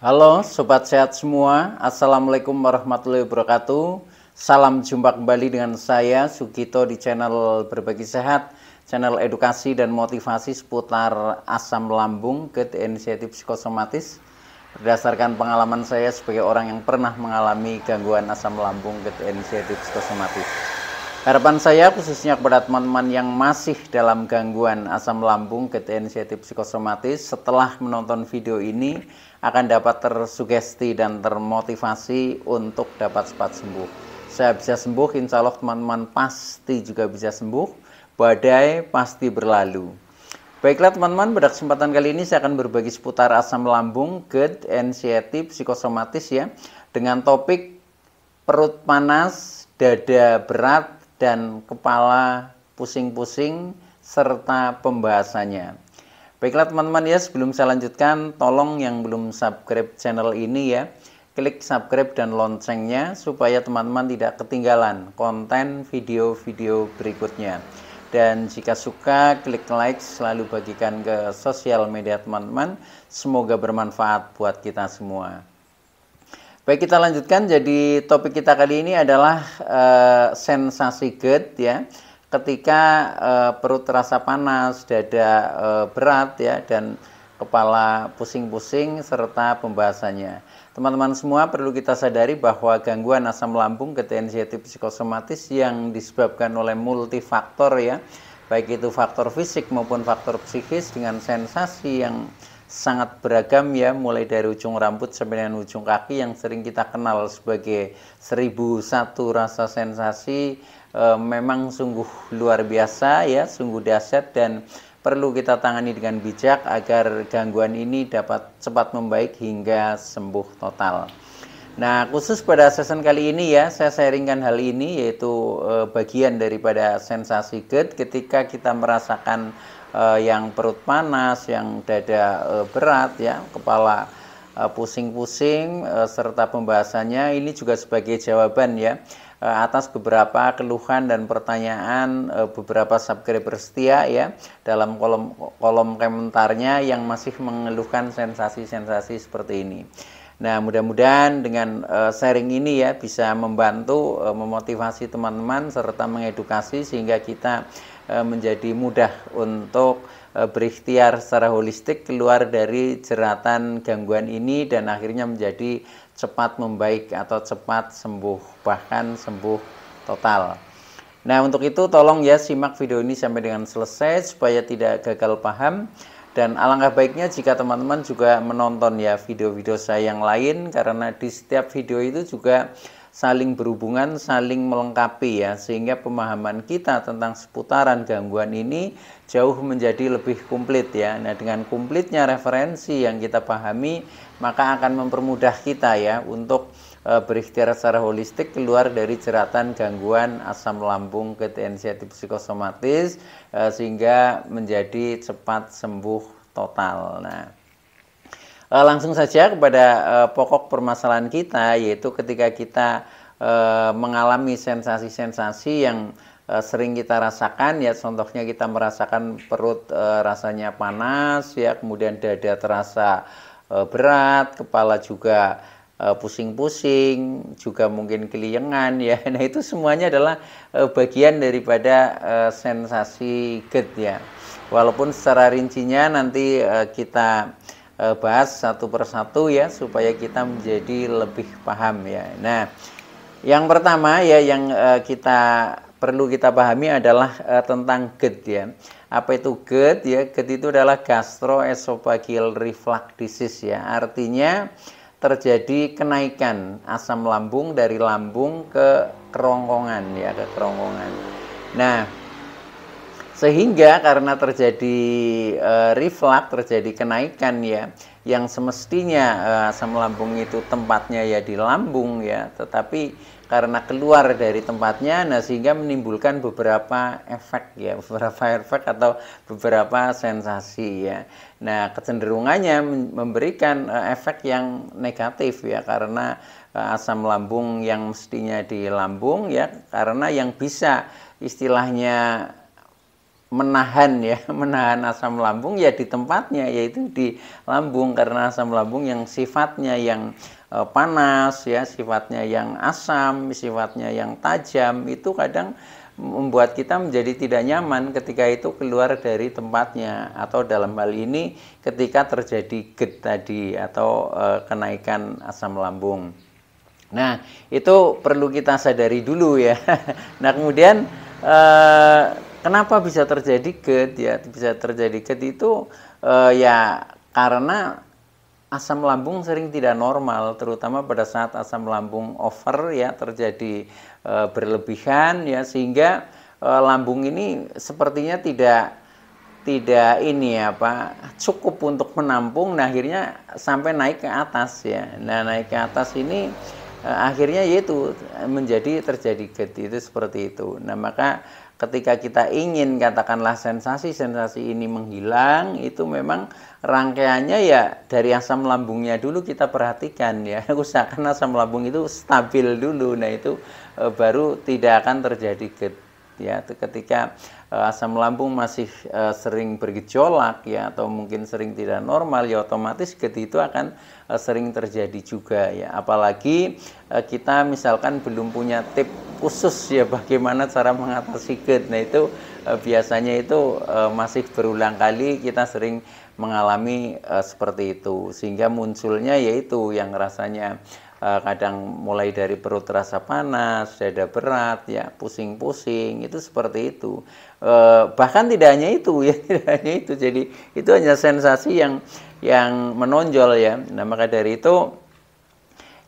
Halo Sobat Sehat semua, Assalamualaikum warahmatullahi wabarakatuh. Salam jumpa kembali dengan saya Sugito di channel Berbagi Sehat, channel edukasi dan motivasi seputar asam lambung, GERD, inisiatif psikosomatis. Berdasarkan pengalaman saya sebagai orang yang pernah mengalami gangguan asam lambung, GERD, inisiatif psikosomatis. Harapan saya khususnya kepada teman-teman yang masih dalam gangguan asam lambung, GERD, inisiatif psikosomatis, setelah menonton video ini akan dapat tersugesti dan termotivasi untuk dapat cepat sembuh. Saya bisa sembuh, insya Allah teman-teman pasti juga bisa sembuh. Badai pasti berlalu. Baiklah teman-teman, pada kesempatan kali ini saya akan berbagi seputar asam lambung, GERD, inisiatif psikosomatis ya, dengan topik perut panas, dada berat, dan kepala pusing-pusing serta pembahasannya. Baiklah teman-teman ya, sebelum saya lanjutkan, tolong yang belum subscribe channel ini ya, klik subscribe dan loncengnya supaya teman-teman tidak ketinggalan konten video-video berikutnya. Dan jika suka, klik like, selalu bagikan ke sosial media teman-teman. Semoga bermanfaat buat kita semua. Baik, kita lanjutkan. Jadi topik kita kali ini adalah sensasi GERD ya. Ketika perut terasa panas, dada berat ya, dan kepala pusing-pusing serta pembahasannya. Teman-teman semua perlu kita sadari bahwa gangguan asam lambung, GERD, inisiatif psikosomatis yang disebabkan oleh multifaktor ya, baik itu faktor fisik maupun faktor psikis dengan sensasi yang sangat beragam ya, mulai dari ujung rambut sampai dengan ujung kaki yang sering kita kenal sebagai 1001 rasa sensasi. Memang sungguh luar biasa ya, sungguh dahsyat dan perlu kita tangani dengan bijak agar gangguan ini dapat cepat membaik hingga sembuh total. Nah, khusus pada session kali ini ya, saya sharingkan hal ini, yaitu bagian daripada sensasi GERD ketika kita merasakan yang perut panas, yang dada berat ya, kepala pusing-pusing serta pembahasannya. Ini juga sebagai jawaban ya atas beberapa keluhan dan pertanyaan beberapa subscriber setia ya dalam kolom komentarnya yang masih mengeluhkan sensasi-sensasi seperti ini. Nah, mudah-mudahan dengan sharing ini ya bisa membantu memotivasi teman-teman serta mengedukasi sehingga kita menjadi mudah untuk berikhtiar secara holistik keluar dari jeratan gangguan ini dan akhirnya menjadi cepat membaik atau cepat sembuh, bahkan sembuh total. Nah, untuk itu tolong ya simak video ini sampai dengan selesai supaya tidak gagal paham. Dan alangkah baiknya jika teman-teman juga menonton ya video-video saya yang lain, karena di setiap video itu juga saling berhubungan, saling melengkapi ya, sehingga pemahaman kita tentang seputaran gangguan ini jauh menjadi lebih komplit ya. Nah, dengan komplitnya referensi yang kita pahami, maka akan mempermudah kita ya untuk berikhtiar secara holistik keluar dari jeratan gangguan asam lambung, GERD, inisiatif psikosomatis sehingga menjadi cepat sembuh total. Nah, langsung saja kepada pokok permasalahan kita, yaitu ketika kita mengalami sensasi-sensasi yang sering kita rasakan ya, contohnya kita merasakan perut rasanya panas ya, kemudian dada terasa berat, kepala juga pusing-pusing, juga mungkin keliengan ya. Nah, itu semuanya adalah bagian daripada sensasi GERD ya. Walaupun secara rincinya nanti kita bahas satu persatu ya supaya kita menjadi lebih paham ya. Nah, yang pertama ya yang perlu kita pahami adalah tentang GERD ya. Apa itu GERD ya? GERD itu adalah gastroesophageal reflux disease ya. Artinya terjadi kenaikan asam lambung dari lambung ke kerongkongan ya, ke kerongkongan. Nah, sehingga karena terjadi reflux, terjadi kenaikan ya, yang semestinya asam lambung itu tempatnya ya di lambung ya, tetapi karena keluar dari tempatnya, nah sehingga menimbulkan beberapa efek ya, beberapa efek atau beberapa sensasi ya. Nah, kecenderungannya memberikan efek yang negatif ya, karena asam lambung yang mestinya di lambung ya, karena yang bisa istilahnya menahan ya, menahan asam lambung ya di tempatnya, yaitu di lambung, karena asam lambung yang sifatnya yang panas ya, sifatnya yang asam, sifatnya yang tajam, itu kadang membuat kita menjadi tidak nyaman ketika itu keluar dari tempatnya, atau dalam hal ini ketika terjadi GERD tadi atau kenaikan asam lambung. Nah, itu perlu kita sadari dulu ya. Nah, kemudian kenapa bisa terjadi GERD ya? Bisa terjadi GERD itu ya karena asam lambung sering tidak normal, terutama pada saat asam lambung over ya, terjadi berlebihan ya, sehingga lambung ini sepertinya tidak ini apa cukup untuk menampung. Nah, akhirnya sampai naik ke atas ya. Nah, naik ke atas ini akhirnya yaitu menjadi terjadi GERD, itu seperti itu. Nah, maka ketika kita ingin katakanlah sensasi-sensasi ini menghilang, itu memang rangkaiannya ya dari asam lambungnya dulu kita perhatikan ya. Usahakan asam lambung itu stabil dulu. Nah, itu baru tidak akan terjadi GERD ya. Ketika asam lambung masih sering bergejolak ya, atau mungkin sering tidak normal ya, otomatis GERD itu akan sering terjadi juga ya. Apalagi kita misalkan belum punya tip khusus ya bagaimana cara mengatasi GERD. Nah, itu biasanya itu masih berulang kali kita sering mengalami seperti itu, sehingga munculnya yaitu yang rasanya kadang mulai dari perut terasa panas, dada berat ya, pusing-pusing, itu seperti itu. Bahkan tidak hanya itu ya, tidak hanya itu. Jadi itu hanya sensasi yang menonjol ya. Nah, maka dari itu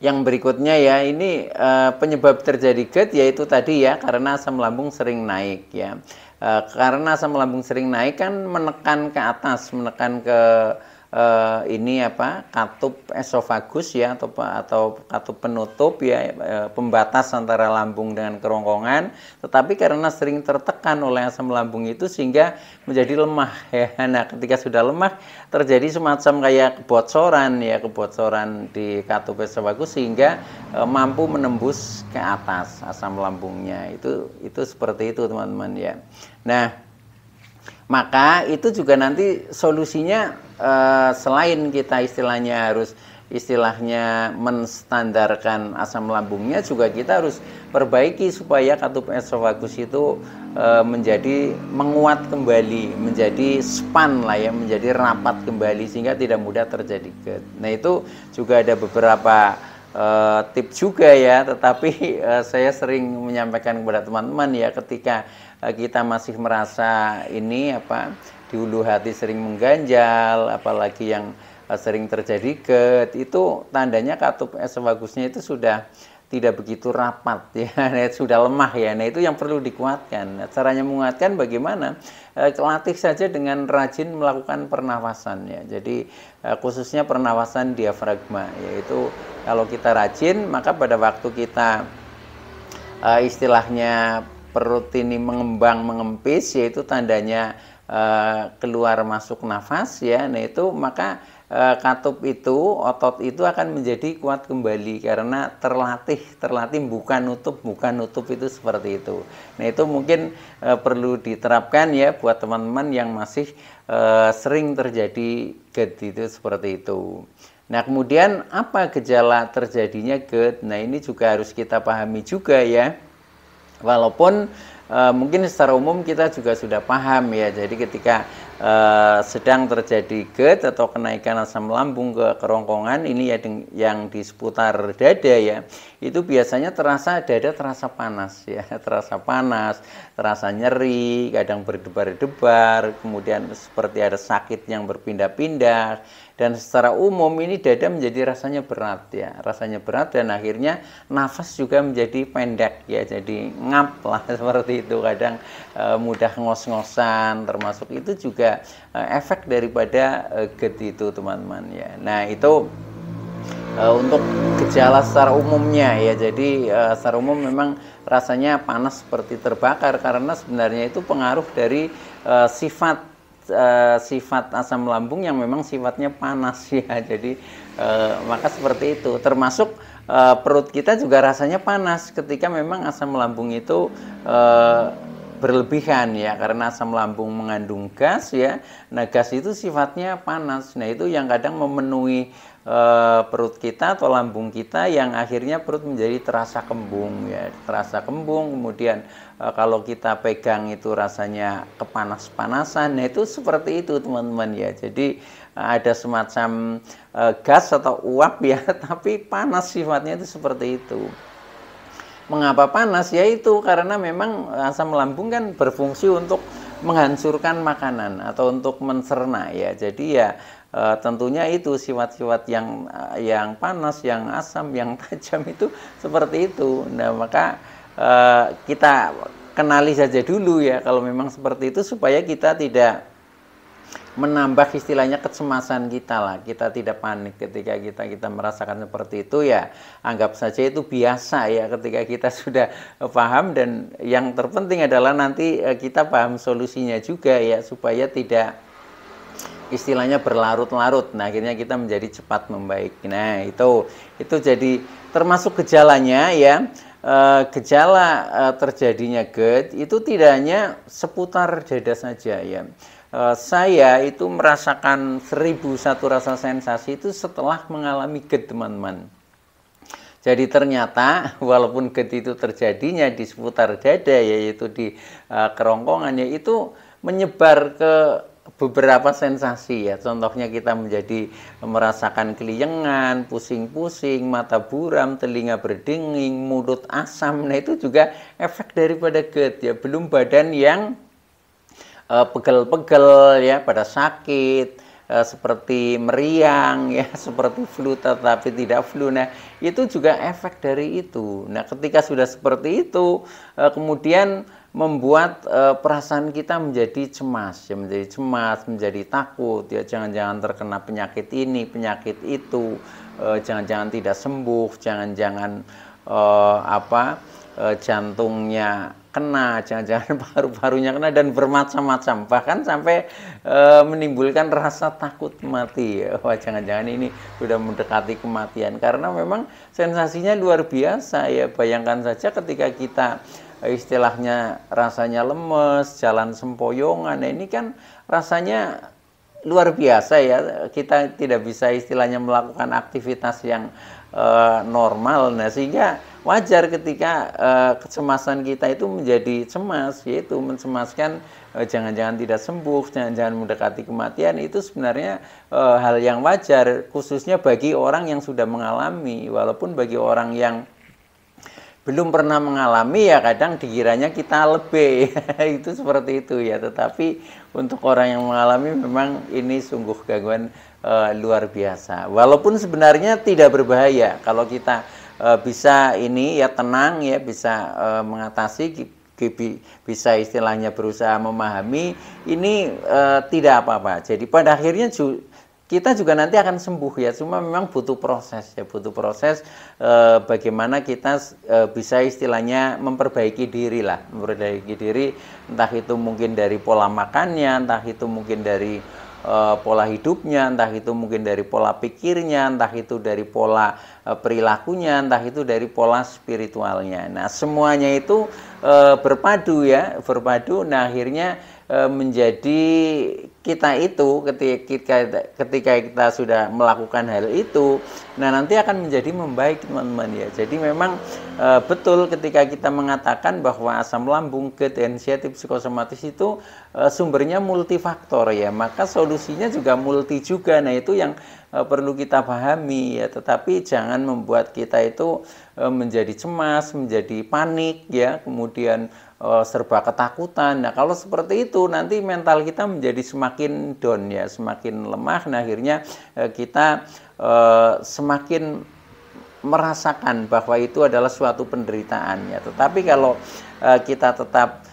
yang berikutnya ya, ini penyebab terjadi GERD yaitu tadi ya, karena asam lambung sering naik ya. Karena asam lambung sering naik kan menekan ke atas, menekan ke ini apa, katup esofagus ya, atau katup penutup ya, pembatas antara lambung dengan kerongkongan. Tetapi karena sering tertekan oleh asam lambung itu sehingga menjadi lemah ya. Nah, ketika sudah lemah terjadi semacam kayak kebocoran ya, kebocoran di katup esofagus sehingga mampu menembus ke atas asam lambungnya. Itu seperti itu teman-teman ya. Nah, maka itu juga nanti solusinya selain kita istilahnya menstandarkan asam lambungnya, juga kita harus perbaiki supaya katup esofagus itu menjadi menguat kembali, menjadi span lah ya, menjadi rapat kembali sehingga tidak mudah terjadi GERD. Nah, itu juga ada beberapa tips juga ya, tetapi saya sering menyampaikan kepada teman-teman ya, ketika kita masih merasa ini apa, di hulu hati sering mengganjal, apalagi yang sering terjadi GERD, itu tandanya katup esofagusnya itu sudah tidak begitu rapat ya, sudah lemah ya. Nah, itu yang perlu dikuatkan. Nah, caranya menguatkan bagaimana? Latih saja dengan rajin melakukan pernafasan ya. Jadi khususnya pernafasan diafragma, yaitu kalau kita rajin, maka pada waktu kita istilahnya perut ini mengembang mengempis, yaitu tandanya keluar masuk nafas ya. Nah, itu maka katup itu, otot itu akan menjadi kuat kembali karena terlatih bukan nutup itu seperti itu. Nah, itu mungkin perlu diterapkan ya buat teman-teman yang masih sering terjadi GERD itu seperti itu. Nah, kemudian apa gejala terjadinya GERD? Nah, ini juga harus kita pahami juga ya. Walaupun mungkin secara umum kita juga sudah paham ya. Jadi ketika sedang terjadi GERD atau kenaikan asam lambung ke kerongkongan ini ya, yang di seputar dada ya, itu biasanya dada terasa panas ya, terasa panas, terasa nyeri, kadang berdebar-debar, kemudian seperti ada sakit yang berpindah-pindah. Dan secara umum ini dada menjadi rasanya berat ya, rasanya berat, dan akhirnya nafas juga menjadi pendek ya, jadi ngap lah seperti itu. Kadang mudah ngos-ngosan, termasuk itu juga efek daripada GERD itu teman-teman ya. Nah, itu untuk gejala secara umumnya ya. Jadi secara umum memang rasanya panas seperti terbakar, karena sebenarnya itu pengaruh dari sifat asam lambung yang memang sifatnya panas ya. Jadi maka seperti itu, termasuk perut kita juga rasanya panas ketika memang asam lambung itu berlebihan ya, karena asam lambung mengandung gas ya. Nah, gas itu sifatnya panas. Nah, itu yang kadang memenuhi perut kita atau lambung kita, yang akhirnya perut menjadi terasa kembung ya, terasa kembung. Kemudian kalau kita pegang itu rasanya kepanas-panasan. Nah, itu seperti itu teman-teman ya. Jadi ada semacam gas atau uap ya, tapi panas sifatnya itu seperti itu. Mengapa panas? Yaitu karena memang asam lambung kan berfungsi untuk menghancurkan makanan atau untuk mencerna ya. Jadi ya tentunya itu sifat-sifat yang panas, yang asam, yang tajam itu seperti itu. Nah, maka kita kenali saja dulu ya kalau memang seperti itu, supaya kita tidak menambah istilahnya kecemasan kita lah. Kita tidak panik ketika kita merasakan seperti itu ya, anggap saja itu biasa ya ketika kita sudah paham. Dan yang terpenting adalah nanti kita paham solusinya juga ya, supaya tidak istilahnya berlarut-larut. Nah, akhirnya kita menjadi cepat membaik. Nah, itu jadi termasuk gejalanya ya. Gejala terjadinya GERD itu tidak hanya seputar dada saja ya. Saya itu merasakan 1001 rasa sensasi itu setelah mengalami GERD, teman-teman. Jadi ternyata walaupun GERD itu terjadinya di seputar dada, yaitu di kerongkongannya, itu menyebar ke beberapa sensasi ya. Contohnya kita menjadi merasakan keliengan, pusing-pusing, mata buram, telinga berdenging, mulut asam. Nah, itu juga efek daripada GERD ya. Belum badan yang pegel-pegel ya, pada sakit, seperti meriang ya, seperti flu tetapi tidak flu. Nah, itu juga efek dari itu. Nah, ketika sudah seperti itu, kemudian membuat perasaan kita menjadi cemas ya, menjadi takut ya, jangan-jangan terkena penyakit ini, penyakit itu, jangan-jangan tidak sembuh, jangan-jangan jantungnya kena, jangan-jangan paru-parunya kena, dan bermacam-macam, bahkan sampai menimbulkan rasa takut mati ya. Wah, jangan-jangan ini sudah mendekati kematian, karena memang sensasinya luar biasa ya. Bayangkan saja ketika kita istilahnya rasanya lemes, jalan sempoyongan. Nah, ini kan rasanya luar biasa ya, kita tidak bisa istilahnya melakukan aktivitas yang normal. Nah, sehingga wajar ketika kecemasan kita itu menjadi cemas, yaitu mencemaskan jangan-jangan tidak sembuh, jangan-jangan mendekati kematian. Itu sebenarnya hal yang wajar, khususnya bagi orang yang sudah mengalami. Walaupun bagi orang yang belum pernah mengalami ya kadang dikiranya kita lebih itu seperti itu ya. Tetapi untuk orang yang mengalami memang ini sungguh gangguan luar biasa. Walaupun sebenarnya tidak berbahaya kalau kita bisa ini ya, tenang ya, bisa mengatasi, bisa istilahnya berusaha memahami ini, tidak apa-apa. Jadi pada akhirnya kita juga nanti akan sembuh ya, cuma memang butuh proses ya, butuh proses bagaimana kita bisa istilahnya memperbaiki diri lah, memperbaiki diri, entah itu mungkin dari pola makannya, entah itu mungkin dari pola hidupnya, entah itu mungkin dari pola pikirnya, entah itu dari pola perilakunya, entah itu dari pola spiritualnya. Nah, semuanya itu berpadu ya, berpadu. Nah, akhirnya menjadi kita itu ketika kita sudah melakukan hal itu, nah nanti akan menjadi membaik, teman-teman ya. Jadi memang betul ketika kita mengatakan bahwa asam lambung, GERD, anxiety, psikosomatis itu sumbernya multifaktor ya, maka solusinya juga multi juga. Nah, itu yang perlu kita pahami ya. Tetapi jangan membuat kita itu menjadi cemas, menjadi panik ya, kemudian serba ketakutan. Nah, kalau seperti itu nanti mental kita menjadi semakin down ya, semakin lemah. Nah, akhirnya kita semakin merasakan bahwa itu adalah suatu penderitaan ya. Tetapi kalau kita tetap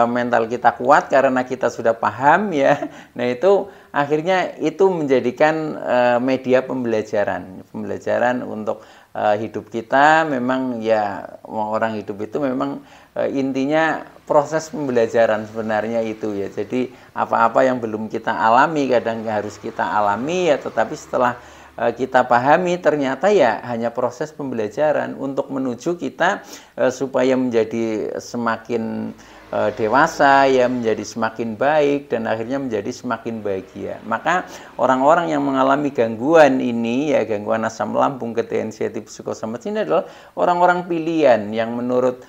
mental kita kuat karena kita sudah paham ya, nah itu akhirnya itu menjadikan media pembelajaran untuk hidup kita. Memang ya, orang hidup itu memang intinya proses pembelajaran sebenarnya itu ya. Jadi apa-apa yang belum kita alami kadang harus kita alami ya, tetapi setelah kita pahami ternyata ya hanya proses pembelajaran untuk menuju kita supaya menjadi semakin dewasa ya menjadi semakin baik dan akhirnya menjadi semakin bahagia. Maka orang-orang yang mengalami gangguan ini ya, gangguan asam lambung, ketidaksensitif psikosomatis ini adalah orang-orang pilihan yang menurut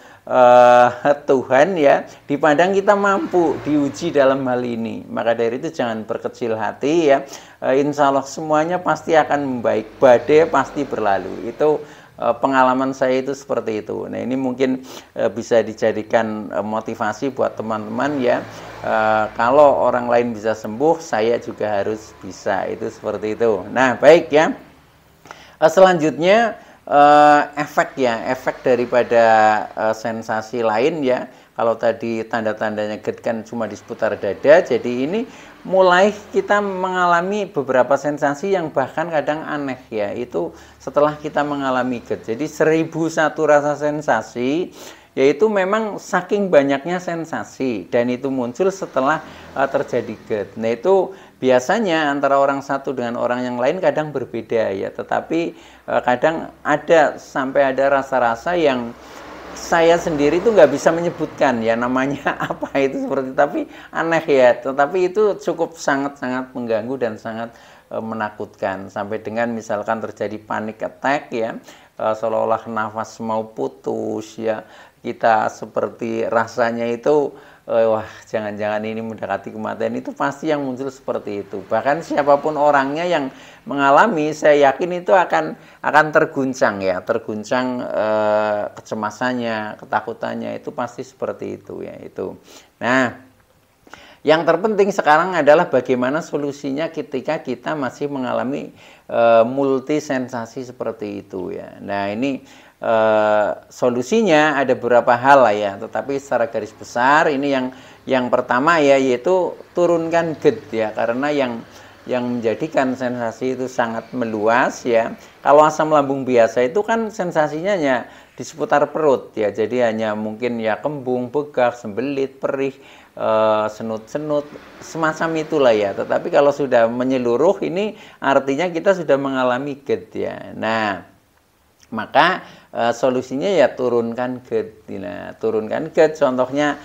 Tuhan ya dipandang kita mampu diuji dalam hal ini. Maka dari itu jangan berkecil hati ya. Insya Allah semuanya pasti akan membaik, badai pasti berlalu. Itu pengalaman saya itu seperti itu. Nah ini mungkin bisa dijadikan motivasi buat teman-teman ya. Kalau orang lain bisa sembuh, saya juga harus bisa. Itu seperti itu. Nah baik ya. Selanjutnya efek daripada sensasi lain ya. Kalau tadi tanda-tandanya GERD kan cuma di seputar dada, jadi ini mulai kita mengalami beberapa sensasi yang bahkan kadang aneh ya. Itu setelah kita mengalami GERD. Jadi 1001 rasa sensasi, yaitu memang saking banyaknya sensasi dan itu muncul setelah terjadi GERD. Nah itu biasanya antara orang satu dengan orang yang lain kadang berbeda ya, tetapi kadang ada sampai ada rasa-rasa yang saya sendiri itu nggak bisa menyebutkan ya namanya apa itu seperti, tapi aneh ya, tetapi itu cukup sangat-sangat mengganggu dan sangat menakutkan sampai dengan misalkan terjadi panic attack ya, seolah-olah nafas mau putus ya, kita seperti rasanya itu wah jangan-jangan ini mendekati kematian. Itu pasti yang muncul seperti itu. Bahkan siapapun orangnya yang mengalami, saya yakin itu akan terguncang ya, terguncang kecemasannya, ketakutannya, itu pasti seperti itu ya itu. Nah, yang terpenting sekarang adalah bagaimana solusinya ketika kita masih mengalami multi sensasi seperti itu ya. Nah ini solusinya ada beberapa hal lah ya, tetapi secara garis besar ini yang pertama ya, yaitu turunkan GERD ya, karena yang menjadikan sensasi itu sangat meluas ya. Kalau asam lambung biasa itu kan sensasinya hanya di seputar perut ya, jadi hanya mungkin ya kembung, begak, sembelit, perih, senut-senut, semacam itulah ya. Tetapi kalau sudah menyeluruh ini artinya kita sudah mengalami GERD ya. Nah, maka solusinya ya turunkan GERD. Nah, turunkan GERD contohnya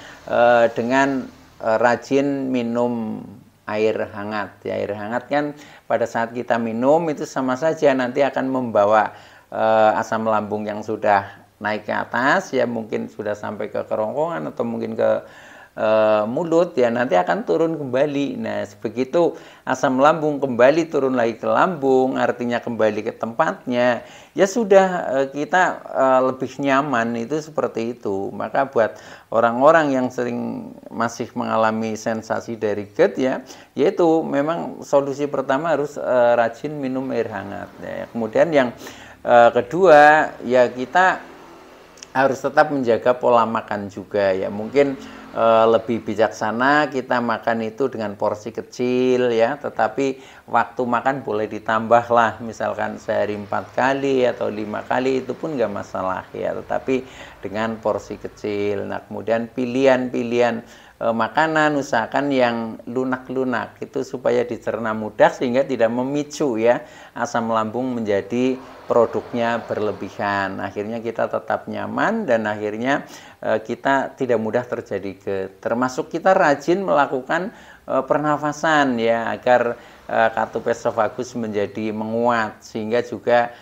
dengan rajin minum air hangat. Ya, air hangat kan pada saat kita minum itu sama saja nanti akan membawa asam lambung yang sudah naik ke atas ya, mungkin sudah sampai ke kerongkongan atau mungkin ke mulut ya, nanti akan turun kembali. Nah begitu asam lambung kembali turun lagi ke lambung, artinya kembali ke tempatnya ya, sudah kita lebih nyaman, itu seperti itu. Maka buat orang-orang yang sering masih mengalami sensasi dari GERD ya, yaitu memang solusi pertama harus rajin minum air hangat ya. Kemudian yang kedua ya, kita harus tetap menjaga pola makan juga ya. Mungkin lebih bijaksana kita makan itu dengan porsi kecil ya, tetapi waktu makan boleh ditambah lah, misalkan sehari 4 kali atau 5 kali itu pun nggak masalah ya, tetapi dengan porsi kecil. Nah kemudian pilihan-pilihan makanan usahakan yang lunak-lunak itu supaya dicerna mudah sehingga tidak memicu ya asam lambung menjadi produknya berlebihan. Akhirnya kita tetap nyaman dan akhirnya kita tidak mudah terjadi GERD. Termasuk kita rajin melakukan pernafasan ya, agar katup esofagus menjadi menguat sehingga juga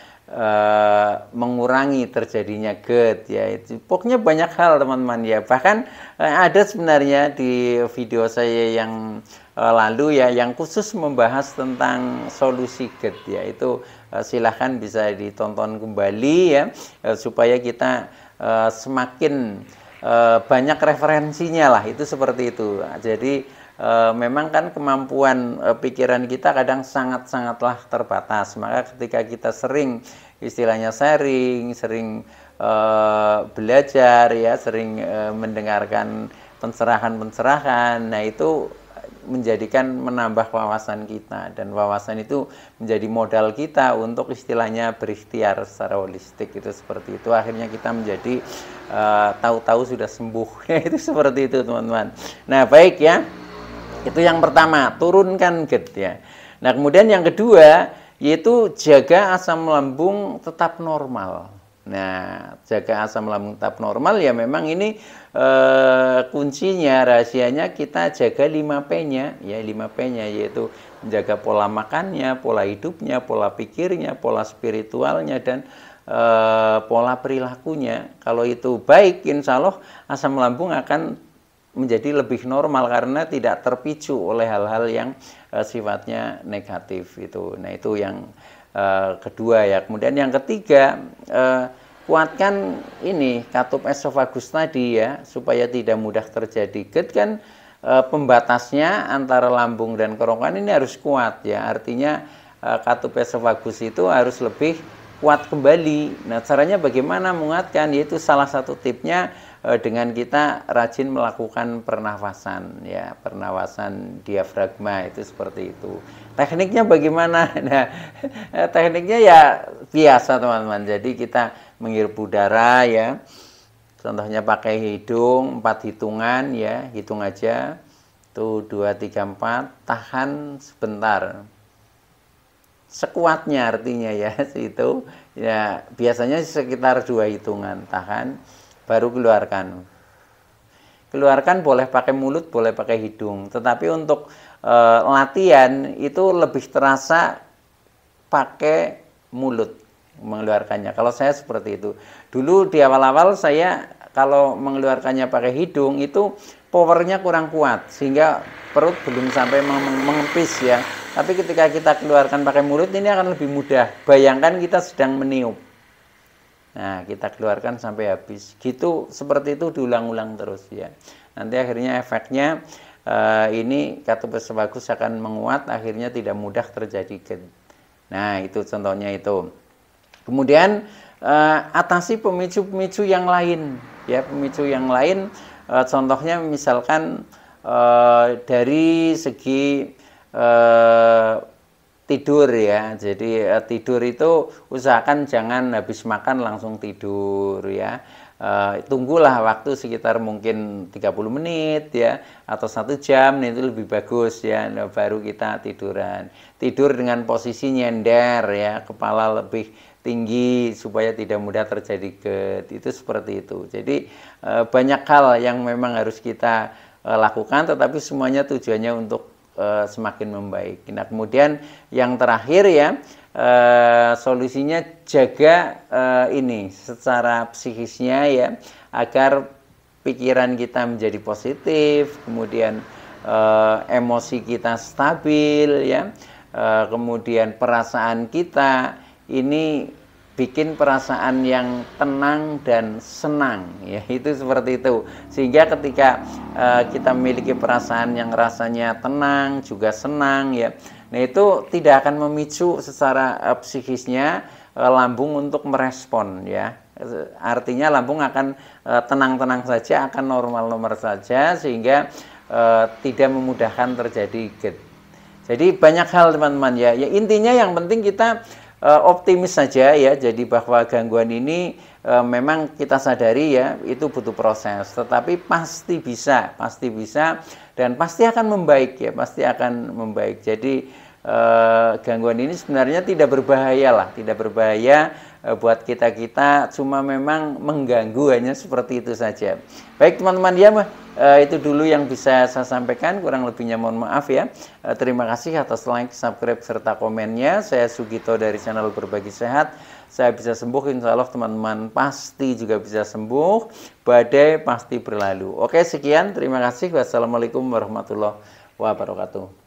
mengurangi terjadinya GERD ya. Itu pokoknya banyak hal teman-teman ya. Bahkan ada sebenarnya di video saya yang lalu ya, yang khusus membahas tentang solusi GERD ya. Itu silahkan bisa ditonton kembali ya, supaya kita semakin banyak referensinya lah, itu seperti itu. Jadi memang kan kemampuan pikiran kita kadang sangat-sangatlah terbatas. Maka ketika kita sering istilahnya sering belajar ya, sering mendengarkan pencerahan-pencerahan, nah itu menambah wawasan kita, dan wawasan itu menjadi modal kita untuk istilahnya berikhtiar secara holistik, itu seperti itu. Akhirnya kita menjadi tahu-tahu sudah sembuh. Itu seperti itu teman-teman. Nah baik ya, itu yang pertama, turunkan GERD ya. Nah kemudian yang kedua yaitu jaga asam lambung tetap normal Nah, jaga asam lambung tetap normal ya memang ini kuncinya, rahasianya kita jaga 5P-nya, ya 5P-nya yaitu menjaga pola makannya, pola hidupnya, pola pikirnya, pola spiritualnya, dan pola perilakunya. Kalau itu baik, insya Allah asam lambung akan menjadi lebih normal karena tidak terpicu oleh hal-hal yang sifatnya negatif itu. Nah, itu yang kedua ya. Kemudian yang ketiga, kuatkan ini katup esofagus tadi ya, supaya tidak mudah terjadi GERD. Kan pembatasnya antara lambung dan kerongkongan ini harus kuat ya. Artinya katup esofagus itu harus lebih kuat kembali. Nah, caranya bagaimana menguatkan? Yaitu salah satu tipnya dengan kita rajin melakukan pernafasan ya, pernafasan diafragma itu seperti itu. Tekniknya bagaimana? Nah, tekniknya ya biasa teman-teman. Jadi kita menghirup udara ya. Contohnya pakai hidung 4 hitungan ya, hitung aja. Tuh 2 3 4, tahan sebentar. Sekuatnya artinya ya itu ya biasanya sekitar 2 hitungan, tahan baru keluarkan boleh pakai mulut, boleh pakai hidung, tetapi untuk latihan itu lebih terasa pakai mulut mengeluarkannya. Kalau saya seperti itu dulu di awal-awal, saya kalau mengeluarkannya pakai hidung itu powernya kurang kuat sehingga perut belum sampai mengempis ya. Tapi ketika kita keluarkan pakai mulut ini akan lebih mudah. Bayangkan kita sedang meniup. Nah, kita keluarkan sampai habis. Gitu, seperti itu diulang-ulang terus ya. Nanti akhirnya efeknya ini katup esofagus akan menguat, akhirnya tidak mudah terjadi GERD. Nah, itu contohnya itu. Kemudian atasi pemicu-pemicu yang lain ya, pemicu yang lain contohnya misalkan dari segi tidur ya. Jadi tidur itu usahakan jangan habis makan langsung tidur ya. Tunggulah waktu sekitar mungkin 30 menit ya, atau 1 jam, itu lebih bagus ya. Nah, baru kita tiduran. Tidur dengan posisi nyender ya, kepala lebih tinggi supaya tidak mudah terjadi GERD. Itu seperti itu. Jadi banyak hal yang memang harus kita lakukan, tetapi semuanya tujuannya untuk semakin membaik. Nah, kemudian yang terakhir ya, solusinya jaga ini secara psikisnya ya, agar pikiran kita menjadi positif, kemudian emosi kita stabil ya, kemudian perasaan kita ini bikin perasaan yang tenang dan senang ya, itu seperti itu. Sehingga ketika kita memiliki perasaan yang rasanya tenang juga senang ya, nah itu tidak akan memicu secara psikisnya lambung untuk merespon ya. Artinya lambung akan tenang-tenang saja, akan normal-normal saja, sehingga tidak memudahkan terjadi GERD. Jadi banyak hal teman-teman ya. Ya intinya yang penting kita optimis saja ya, jadi bahwa gangguan ini memang kita sadari ya, itu butuh proses, tetapi pasti bisa dan pasti akan membaik ya, pasti akan membaik. Jadi gangguan ini sebenarnya tidak berbahaya lah, tidak berbahaya buat kita, cuma memang mengganggu, hanya seperti itu saja. Baik teman-teman ya, itu dulu yang bisa saya sampaikan, kurang lebihnya mohon maaf ya. Terima kasih atas like, subscribe, serta komennya. Saya Sugito dari channel Berbagi Sehat. Saya bisa sembuh, insya Allah teman-teman pasti juga bisa sembuh. Badai pasti berlalu. Oke, sekian, terima kasih. Wassalamualaikum warahmatullahi wabarakatuh.